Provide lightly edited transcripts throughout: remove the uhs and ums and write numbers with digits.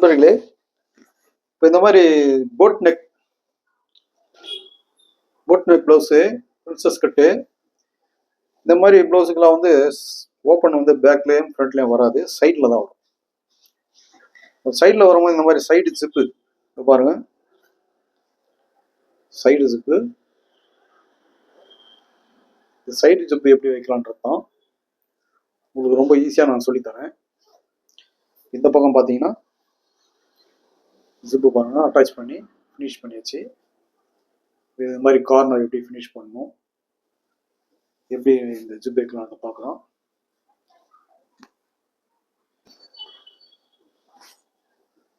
நண்பர்களே, இப்போ இந்த மாதிரி போட் நெக் ப்ளவுஸு, பிரின்சஸ் கட்டு, இந்த மாதிரி ப்ளவுஸுக்கெல்லாம் வந்து ஓப்பன் வந்து பேக்லேயும் ஃப்ரண்ட்லேயும் வராது, சைடில் தான் வரும். சைடில் வரும்போது இந்த மாதிரி சைடு ஜிப்பு பாருங்க, சைடு ஜிப்பு. சைடு ஜிப்பு எப்படி வைக்கலான்றது தான் உங்களுக்கு ரொம்ப ஈஸியாக நான் சொல்லித்தரேன். இந்த பக்கம் பார்த்தீங்கன்னா ஜிப்பு பாருங்க, அட்டாச் பண்ணி ஃபினிஷ் பண்ணியாச்சு. இது மாதிரி கார்னர் எப்படி ஃபினிஷ் பண்ணணும், எப்படி இந்த ஜிப் வைக்கலாம்னு பார்க்கலாம்.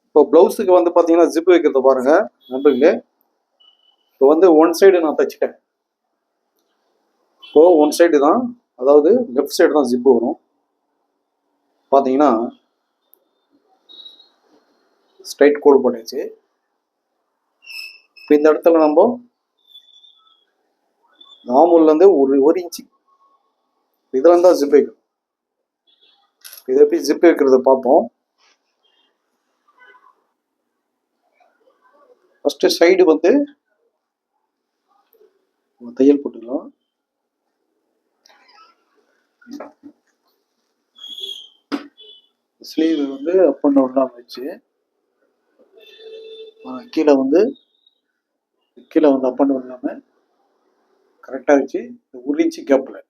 இப்போ ப்ளவுஸுக்கு வந்து பார்த்தீங்கன்னா ஜிப் வைக்கிறத பாருங்க நண்பர்களே. இப்போ வந்து ஒன் சைடு நான் தைச்சிட்டேன். இப்போ ஒன் சைடு தான், அதாவது லெஃப்ட் சைடு தான் ஜிப்பு வரும். பார்த்தீங்கன்னா ஸ்ட்ரைட் கோடு பண்ணியாச்சு. இப்போ இந்த இடத்துல நம்ம நார்மல்லேருந்து ஒரு இன்ச்சு இதெல்லாம் தான் ஜிப் வைக்கணும். இதை எப்படி ஜிப் வைக்கிறத பார்ப்போம். ஃபர்ஸ்ட் சைடு வந்து தையல் போட்டுக்கலாம். ஸ்லீவ் வந்து அப் அண்ட் டவுன்லாம் வச்சு கீழே வந்து அப் அண்ட் டவுன் இல்லாமல் கரெக்டாக வச்சு ஒரு இன்ச்சு கேப்பில்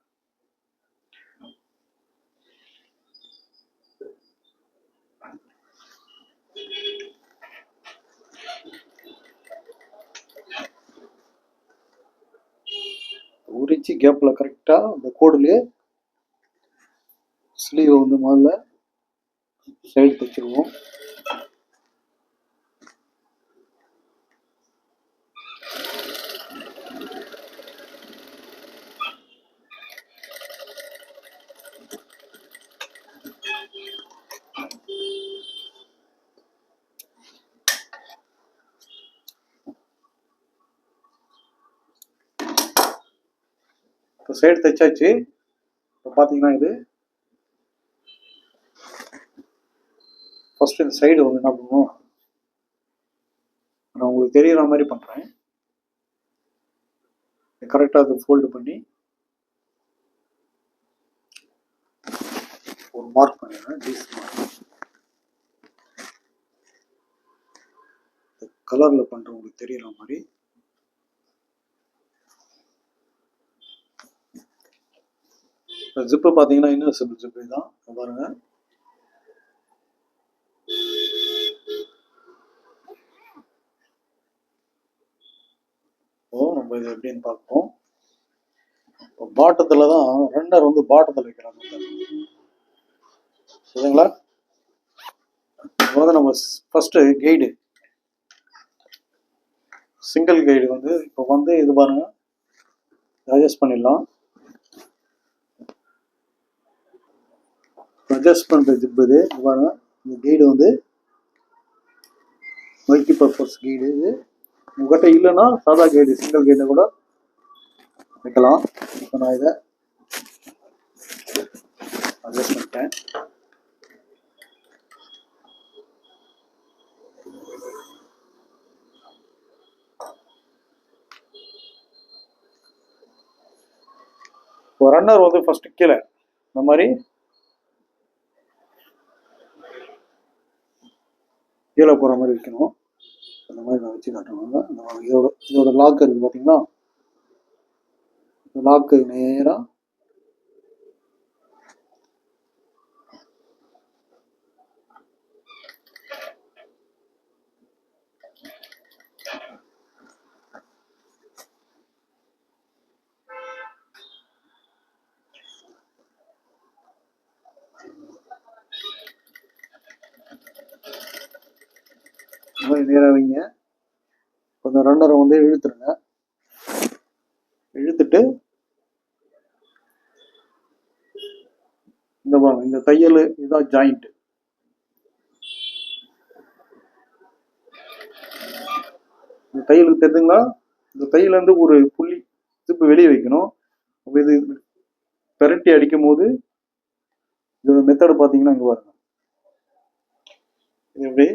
கரெக்டாக அந்த கோடுலேயே ஸ்லீவ் வந்து முதல்ல சைடு தைச்சிருவோம். இப்போ சைடு தைச்சாச்சு. இப்போ பார்த்தீங்கன்னா இது ஃபர்ஸ்ட் இந்த சைடு வந்து என்ன பண்ணுவோம், நான் உங்களுக்கு தெரியுற மாதிரி பண்ணுறேன். கரெக்டாக அதை ஃபோல்டு பண்ணி ஒரு மார்க் பண்ணிடுறேன். கலரில் பண்ணுறேன் உங்களுக்கு தெரியுற மாதிரி. ஜிப்பு பார்த்தீங்கன்னா இன்வெர்சிபிள் ஜிப்பு தான் பாருங்க. நம்ம இது எப்படின்னு பார்ப்போம். இப்போ பாட்டத்தில் தான் ரன்னர் வந்து பாட்டத்தில் வைக்கிறாங்க சரிங்களா. இப்போ வந்து நம்ம ஃபர்ஸ்ட் கைடு சிங்கிள் கைடு வந்து இப்போ வந்து இது பாருங்க அட்ஜஸ்ட் பண்ணிடலாம். அட்ஜஸ்ட் பண்ணுற ஜிப்பு இது பாருங்க. இந்த கைடு வந்து மல்டி பர்பஸ் கைடு. இது உங்கள்கிட்ட இல்லைன்னா சாதா கைடு சிங்கிள் கைடை கூட வைக்கலாம். இப்போ நான் இதை அட்ஜஸ்ட் பண்ணிட்டேன். இப்போ ரன்னர் வந்து ஃபர்ஸ்ட் கீழே இந்த மாதிரி கீழே போகிற மாதிரி வைக்கணும். அந்த மாதிரி நான் வச்சு காட்டுவாங்க. இதோட லாக் இருக்குது பார்த்தீங்களா. லாக்கு நேராக நேராக வைங்க. கொஞ்சம் ரன்னரை வந்து இழுத்துருங்க. இழுத்துட்டு இந்த தையல் இதான் ஜாயிண்ட். இந்த தையலுக்கு தெரிஞ்சுங்களா, இந்த தையல் வந்து ஒரு புள்ளி ஜிப்பு வெளியே வைக்கணும். அப்போ இது பெரட்டி அடிக்கும் போது இதோட மெத்தடு பார்த்தீங்கன்னா இங்கே பாருங்க. இது எப்படி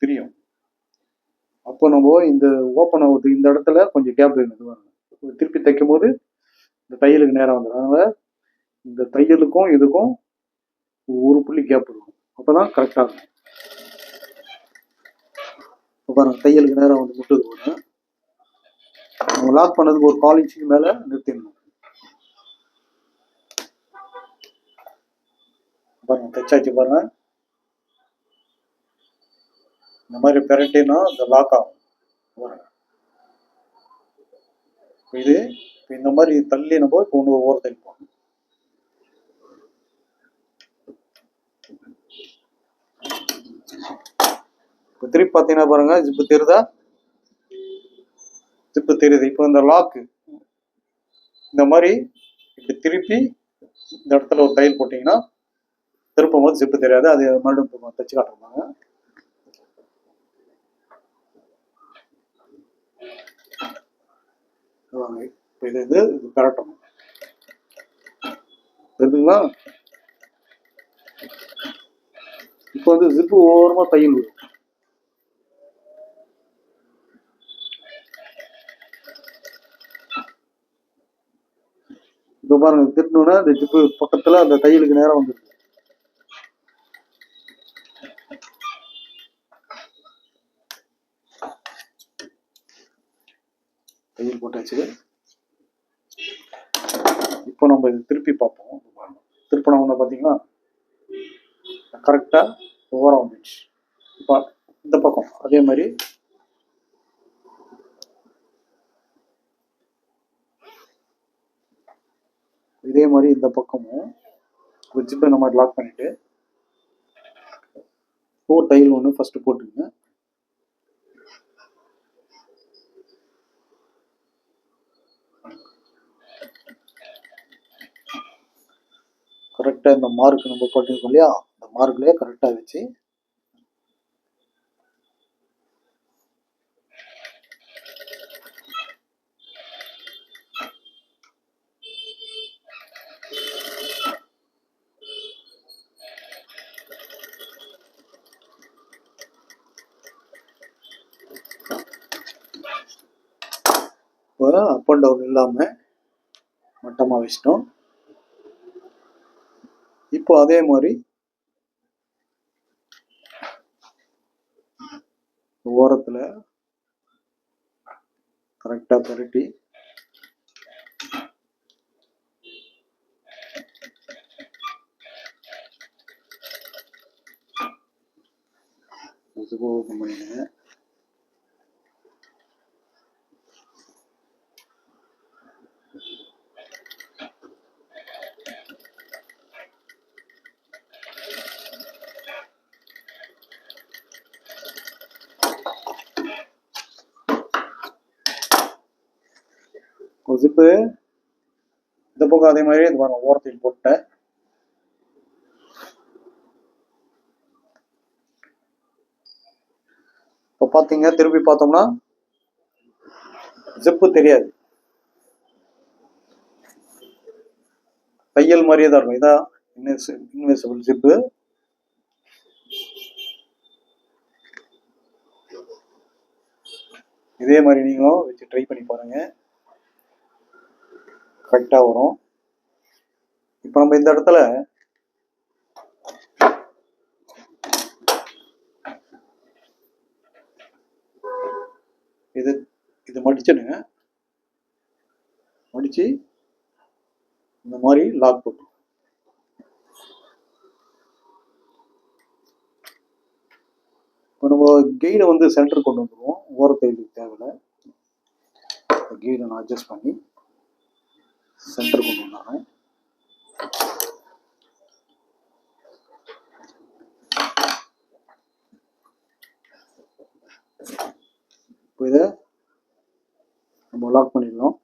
தெரியும். அப்போ நம்ம இந்த ஓப்பன் ஆகுது இந்த இடத்துல கொஞ்சம் கேப் வேணும். திருப்பி தைக்கும் போது இந்த தையலுக்கு நேரம் வந்துடும். அதனால இந்த தையலுக்கும் இதுக்கும் ஒரு புள்ளி கேப் இருக்கும். அப்போதான் கரெக்டாக இருக்கும். இப்போ பாருங்க, தையலுக்கு நேரம் வந்து முட்டுது போது நம்ம லாக் பண்ணதுக்கு ஒரு 1/4 இன்ச்சுக்கு மேலே நிறுத்திடணும். பாருங்க, தைச்சாச்சு பாருங்க. இந்த மாதிரி பெரட்டினா இந்த லாக் ஆகும். இது இந்த மாதிரி தள்ளி நம்ம இப்போ ஒன்று ஓரத்தை தைப்போம். இப்போ திருப்பி பார்த்தீங்கன்னா பாருங்க, ஜிப்பு தெரியுதா? ஜிப்பு தெரியுது. இப்போ இந்த லாக்கு இந்த மாதிரி இப்படி திருப்பி இந்த இடத்துல ஒரு தையல் போட்டிங்கன்னா திருப்பும் போது ஜிப்பு தெரியாது. அது மறுபடியும் தைச்சு காட்டுறாங்க. இப்போ இது கரெக்டணும் தெரியுதுங்களா? இப்போ வந்து ஜிப்பு ஓரமாக தையல் வரும். இப்போ பாருங்க, திருட்டணுன்னா இந்த ஜிப்பு பக்கத்தில் அந்த தையலுக்கு நேரம் வந்துருக்கு. தையல் போட்டாச்சு. இப்போ நம்ம இது திருப்பி பார்ப்போம். திருப்பின ஒன்று பார்த்தீங்கன்னா கரெக்டாக ஓரம் வந்துச்சு. இப்போ இந்த பக்கம் அதே மாதிரி இந்த பக்கமும் ஜிப்பை இந்த மாதிரி லாக் பண்ணிட்டு ஒரு தையல் ஒன்று ஃபர்ஸ்ட் போட்டுருங்க. கரெக்டாக இந்த மார்க் நம்ம போட்டிருக்கோம் இல்லையா, அந்த மார்க்லேயே கரெக்டாக வச்சு அப் அண்ட் டவுன் இல்லாமல் மட்டமாக வச்சிட்டோம். இப்போ அதே மாதிரி ஓரத்தில் கரெக்டாக பெரட்டி ஓப்பன் பண்ணிடுங்க. ஜிப்பு இந்த பக்கம் அதே மாதிரி இது பாருங்க, ஓரத்தில் போட்டேன். இப்போ பார்த்தீங்க, திருப்பி பார்த்தோம்னா ஜிப்பு தெரியாது, தையல் மாதிரியே தான் இருக்கும். இதான் இன்விசிபிள் ஜிப்பு. இதே மாதிரி நீங்களும் வச்சு ட்ரை பண்ணி பாருங்க, கரெக்டாக வரும். இப்போ நம்ம இந்த இடத்துல இது மடிச்சிடுங்க. மடிச்சு இந்த மாதிரி லாக் போட்டு இப்போ நம்ம கெயினை வந்து சென்டர் கொண்டு வந்துடுவோம். ஓரத்தையிலுக்கு தேவையில்லை, கெயினை நான் அட்ஜஸ்ட் பண்ணி சென்டர் கொண்டு வந்தாங்க. இப்போ இதை நம்ம லாக் பண்ணிடலாம்.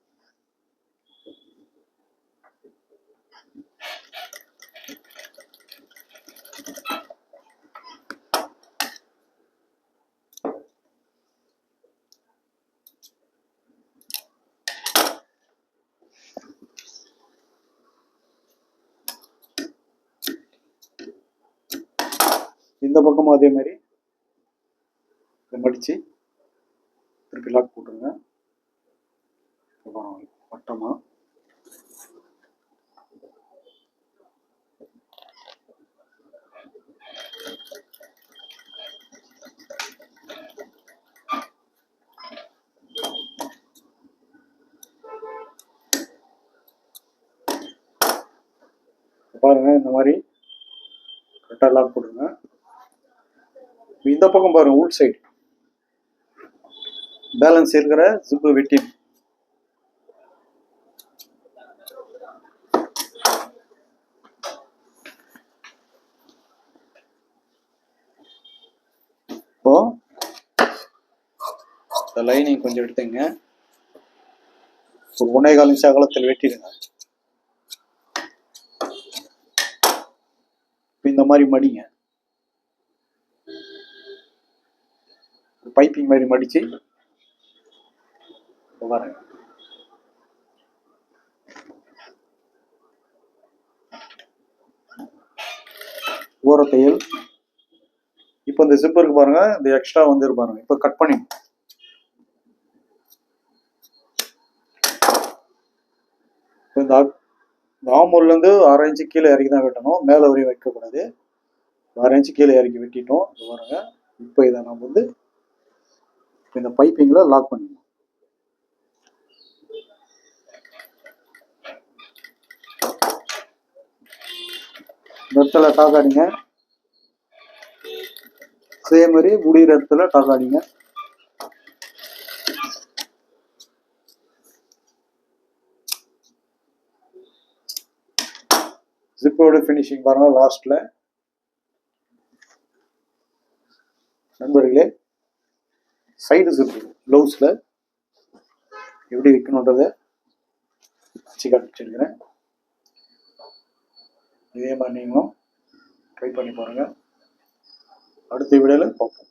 இந்த பக்கமும் அதே மாதிரி மடித்து திருப்பி லாக் போட்டுருங்க. வட்டமாக பாருங்க, இந்த மாதிரி கரெக்டாக லாக் போட்டுருங்க. இந்த பக்கம் பாருங்க, உள் சைடு பேலன்ஸ் இருக்கிற ஜிப்பு வெட்டி இப்போ இந்த லைனிங் கொஞ்சம் எடுத்துங்க, ஒரு 1.25 இன்ச் அகலத்தில் வெட்டிடுங்க. இந்த மாதிரி மடிங்க, பைப்பிங் மாதிரி மடிச்சு பாருங்க. ஓரத்தையில் இப்போ இந்த ஜிப் இருக்கு பாருங்க, இந்த எக்ஸ்ட்ரா வந்து பாருங்க. இப்போ கட் பண்ணி இந்த ஆமூர்லேருந்து 1/2 இன்ச்சு கீழே இறக்கி தான் வெட்டணும், மேலே வரையும் வைக்கக்கூடாது. 1/2 இன்ச்சு கீழே இறக்கி வெட்டிட்டோம் பாருங்க. இப்போ இதை நம்ம வந்து இந்த பைப்பிங்கில் லாக் பண்ணிடணும். இந்த இடத்துல டாக்காடிங்க, அதே மாதிரி முடிகிற இடத்துல டாக்காடிங்க. ஜிப்போட ஃபினிஷிங் பாருங்க லாஸ்ட்ல. நண்பர்களே, சைடு ஜிப்பு ப்ளவுஸ்ல எப்படி வைக்கணுன்றதை வச்சு காமிச்சிருக்கிறேன். இதே மாதிரி நீங்களும் ட்ரை பண்ணி பாருங்க. அடுத்த வீடியோவில் பார்ப்போம்.